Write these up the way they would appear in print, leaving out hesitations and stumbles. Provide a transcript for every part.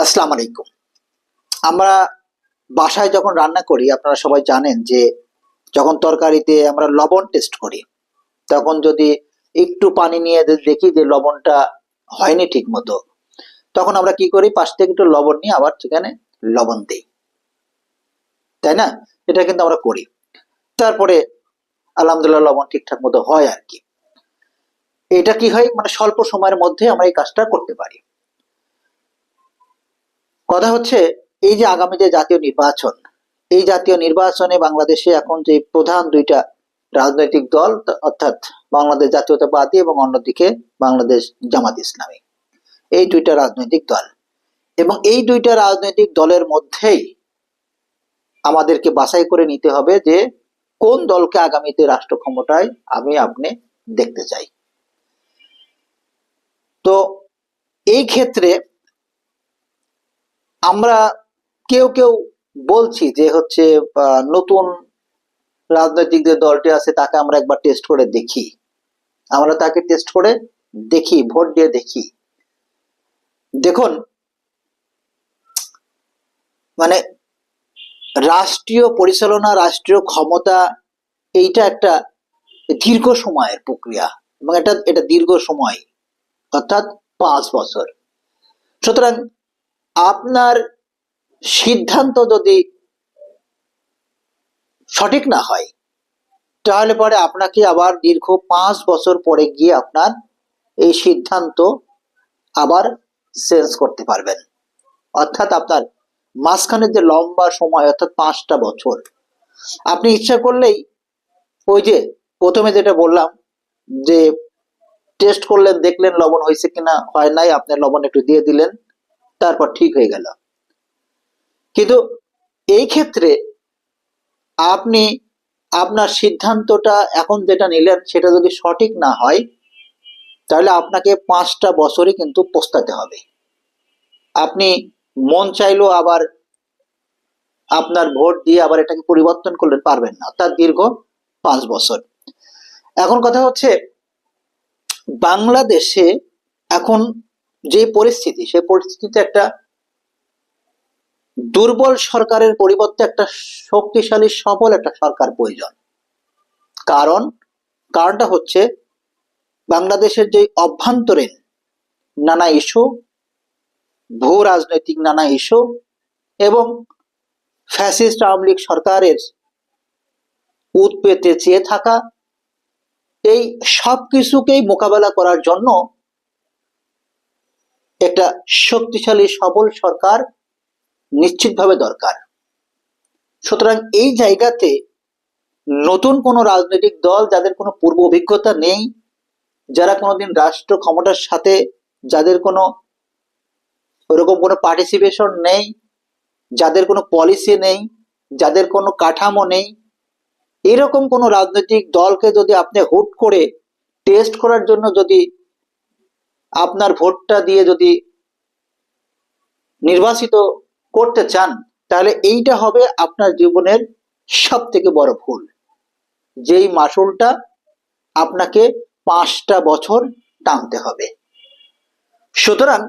আসসালামু আলাইকুম। আমরা বাসায় যখন রান্না করি আপনারা সবাই জানেন যে যখন তরকারিতে আমরা লবণ টেস্ট করি তখন যদি একটু পানি নিয়ে দেখি যে লবণটা হয়নি ঠিক মতো, তখন আমরা কি করি, পাশ থেকে একটু লবণ নিয়ে আবার সেখানে লবণ দিই, তাই না? এটা কিন্তু আমরা করি। তারপরে আলহামদুলিল্লাহ লবণ ঠিকঠাক মতো হয় আর কি। এটা কি হয়, মানে স্বল্প সময়ের মধ্যে আমরা এই কাজটা করতে পারি। কথা হচ্ছে এই যে আগামী যে জাতীয় নির্বাচন, এই জাতীয় নির্বাচনে বাংলাদেশে এখন যে প্রধান দুইটা রাজনৈতিক দল, অর্থাৎ বাংলাদেশ জাতীয়তাবাদী এবং অন্যদিকে বাংলাদেশ জামাত ইসলামী, এই দুইটা রাজনৈতিক দল, এবং এই দুইটা রাজনৈতিক দলের মধ্যেই আমাদেরকে বাছাই করে নিতে হবে যে কোন দলকে আগামীতে রাষ্ট্র ক্ষমতায় আমি আপনি দেখতে চাই। তো এই ক্ষেত্রে আমরা কেউ কেউ বলছি যে হচ্ছে নতুন রাজনৈতিক যে দলটি আছে তাকে আমরা একবার টেস্ট করে দেখি, আমরা তাকে টেস্ট করে দেখি, ভোট দিয়ে দেখি। দেখুন, মানে রাষ্ট্রীয় পরিচালনা, রাষ্ট্রীয় ক্ষমতা, এইটা একটা দীর্ঘ সময়ের প্রক্রিয়া এবং এটা দীর্ঘ সময়, অর্থাৎ 5 বছর। সুতরাং আপনার সিদ্ধান্ত যদি সঠিক না হয় তাহলে পরে আপনাকে আবার দীর্ঘ 5 বছর পরে গিয়ে আপনার এই সিদ্ধান্ত আবার চেঞ্জ করতে পারবেন। অর্থাৎ আপনার মাঝখানের যে লম্বা সময়, অর্থাৎ 5টা বছর, আপনি ইচ্ছা করলেই ওই যে প্রথমে যেটা বললাম যে টেস্ট করলেন, দেখলেন লবণ হয়েছে কিনা, হয় নাই, আপনি লবণ একটু দিয়ে দিলেন, তারপর ঠিক হয়ে গেল। কিন্তু এই ক্ষেত্রে আপনি আপনার সিদ্ধান্তটা এখন যেটা নিলেন সেটা যদি সঠিক না হয় তাহলে আপনাকে 5টা বছরই কিন্তু পস্তাতে হবে। আপনি মন চাইলেও আবার আপনার ভোট দিয়ে আবার এটাকে পরিবর্তন করলেন, পারবেন না, তার দীর্ঘ 5 বছর। এখন কথা হচ্ছে বাংলাদেশে এখন যে পরিস্থিতি, সেই পরিস্থিতিতে একটা দুর্বল সরকারের পরিবর্তে একটা শক্তিশালী সবল একটা সরকার প্রয়োজন। কারণটা হচ্ছে বাংলাদেশের যে অভ্যন্তরীণ নানা ইস্যু, ভূ রাজনৈতিক নানা ইস্যু এবং ফ্যাসিস্ট আওয়ামী লীগ সরকারের উৎপেতে চেয়ে থাকা, এই সব কিছুকেই মোকাবেলা করার জন্য একটা শক্তিশালী সবল সরকার নিশ্চিতভাবে দরকার। সুতরাং এই জায়গাতে নতুন কোনো রাজনৈতিক দল যাদের কোনো পূর্ব অভিজ্ঞতা নেই, যারা কোনোদিন রাষ্ট্র ক্ষমতার সাথে, যাদের কোনো ওরকম কোনো পার্টিসিপেশন নেই, যাদের কোনো পলিসি নেই, যাদের কোনো কাঠামো নেই, এরকম কোনো রাজনৈতিক দলকে যদি আপনি হুট করে টেস্ট করার জন্য যদি আপনার ভোটটা দিয়ে যদি নির্বাচিত করতে চান তাহলে এইটা হবে আপনার জীবনের সব থেকে বড় ভুল, যেই মাসুলটা আপনাকে 5টা বছর টানতে হবে। সুতরাং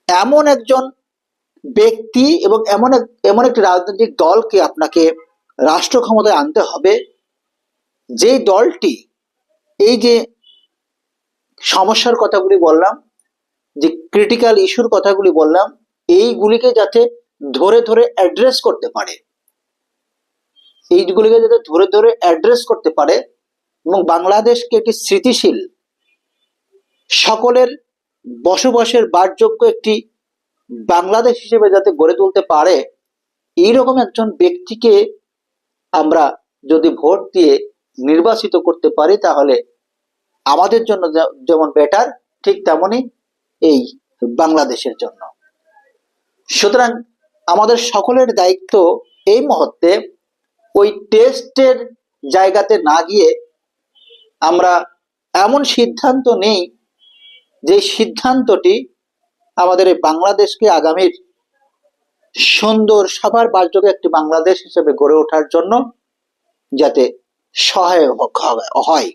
এমন একজন ব্যক্তি এবং এমন একটি রাজনৈতিক দলকে আপনাকে রাষ্ট্র ক্ষমতায় আনতে হবে যেই দলটি এই যে সমস্যার কথাগুলি বললাম, যে ক্রিটিক্যাল ইস্যুর কথাগুলি বললাম, এইগুলিকে যাতে ধরে ধরে অ্যাড্রেস করতে পারে, এইগুলিকে যাতে ধরে ধরে অ্যাড্রেস করতে পারে এবং বাংলাদেশকে একটি স্থিতিশীল, সকলের বসবাসের বাসযোগ্য একটি বাংলাদেশ হিসেবে যাতে গড়ে তুলতে পারে, এইরকম একজন ব্যক্তিকে আমরা যদি ভোট দিয়ে নির্বাচিত করতে পারি তাহলে আমাদের জন্য যেমন বেটার, ঠিক তেমনই এই বাংলাদেশের জন্য। সুতরাং আমাদের সকলের দায়িত্ব এই মুহূর্তে ওই টেস্টের জায়গাতে না গিয়ে আমরা এমন সিদ্ধান্ত নেই যে সিদ্ধান্তটি আমাদের এই বাংলাদেশকে আগামীর সুন্দর সবার বাসযোগ্য একটি বাংলাদেশ হিসেবে গড়ে ওঠার জন্য যাতে সহায়ক হয়।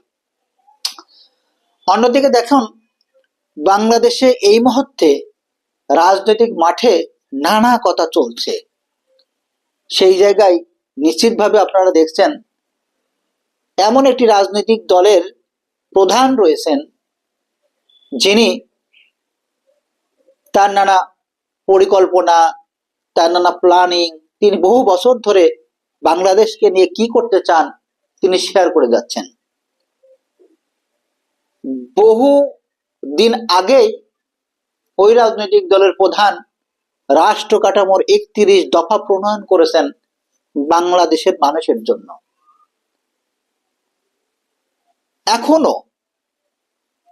অন্যদিকে দেখুন, বাংলাদেশে এই মুহূর্তে রাজনৈতিক মাঠে নানা কথা চলছে। সেই জায়গায় নিশ্চিতভাবে আপনারা দেখছেন এমন একটি রাজনৈতিক দলের প্রধান রয়েছেন যিনি তার নানা পরিকল্পনা, তার নানা প্ল্যানিং, তিনি বহু বছর ধরে বাংলাদেশকে নিয়ে কি করতে চান তিনি শেয়ার করে যাচ্ছেন। বহু দিন আগেই ওই রাজনৈতিক দলের প্রধান রাষ্ট্র কাঠামোর 31 দফা প্রণয়ন করেছেন বাংলাদেশের মানুষের জন্য। এখনো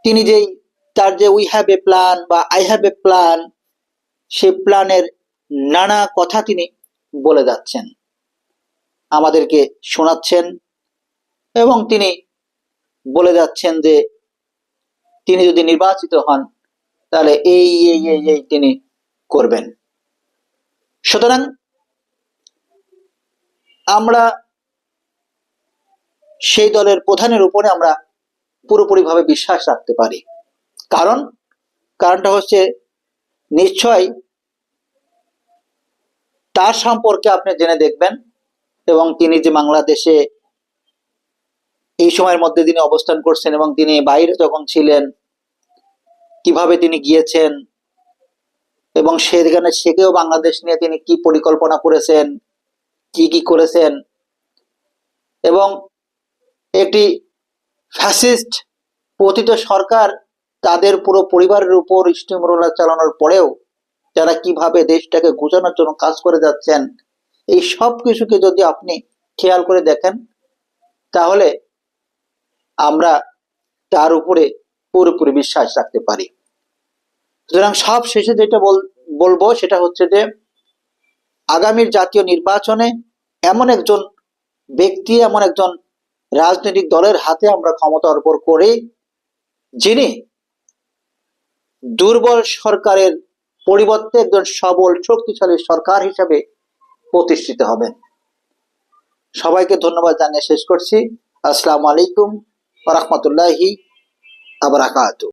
তিনি তার যে উই হ্যাভ এ প্ল্যান বা আই হ্যাভ এ প্ল্যান, সেই প্ল্যানের নানা কথা তিনি বলে যাচ্ছেন, আমাদেরকে শোনাচ্ছেন এবং তিনি বলে যাচ্ছেন যে তিনি যদি নির্বাচিত হন তাহলে এই এই এই এই তিনি করবেন। সুতরাং আমরা সেই দলের প্রধানের উপরে আমরা পুরোপুরিভাবে বিশ্বাস রাখতে পারি। কারণটা হচ্ছে নিশ্চয় তার সম্পর্কে আপনি জেনে দেখবেন এবং তিনি যে বাংলাদেশে এই সময়ের মধ্যে তিনি অবস্থান করছেন এবং তিনি বাইরে যখন ছিলেন কিভাবে তিনি গিয়েছেন এবং সেখানে থেকেও বাংলাদেশ নিয়ে তিনি কি পরিকল্পনা করেছেন, কি কি করেছেন, এবং একটি ফ্যাসিস্ট পতিত সরকার তাদের পুরো পরিবারের উপর স্টিমরোলার চালানোর পরেও যারা কিভাবে দেশটাকে গুছানোর জন্য কাজ করে যাচ্ছেন, এই সব কিছুকে যদি আপনি খেয়াল করে দেখেন তাহলে আমরা তার উপরে পুরোপুরি বিশ্বাস রাখতে পারি। সুতরাং সব শেষে যেটা বলবো সেটা হচ্ছে যে আগামীর জাতীয় নির্বাচনে এমন একজন ব্যক্তি, এমন একজন রাজনৈতিক দলের হাতে আমরা ক্ষমতা অর্পণ করি যিনি দুর্বল সরকারের পরিবর্তে একজন সবল শক্তিশালী সরকার হিসেবে প্রতিষ্ঠিত হবেন। সবাইকে ধন্যবাদ জানিয়ে শেষ করছি। আসসালামু আলাইকুম ওয়া রাহমাতুল্লাহি ওয়া বারাকাতুহু।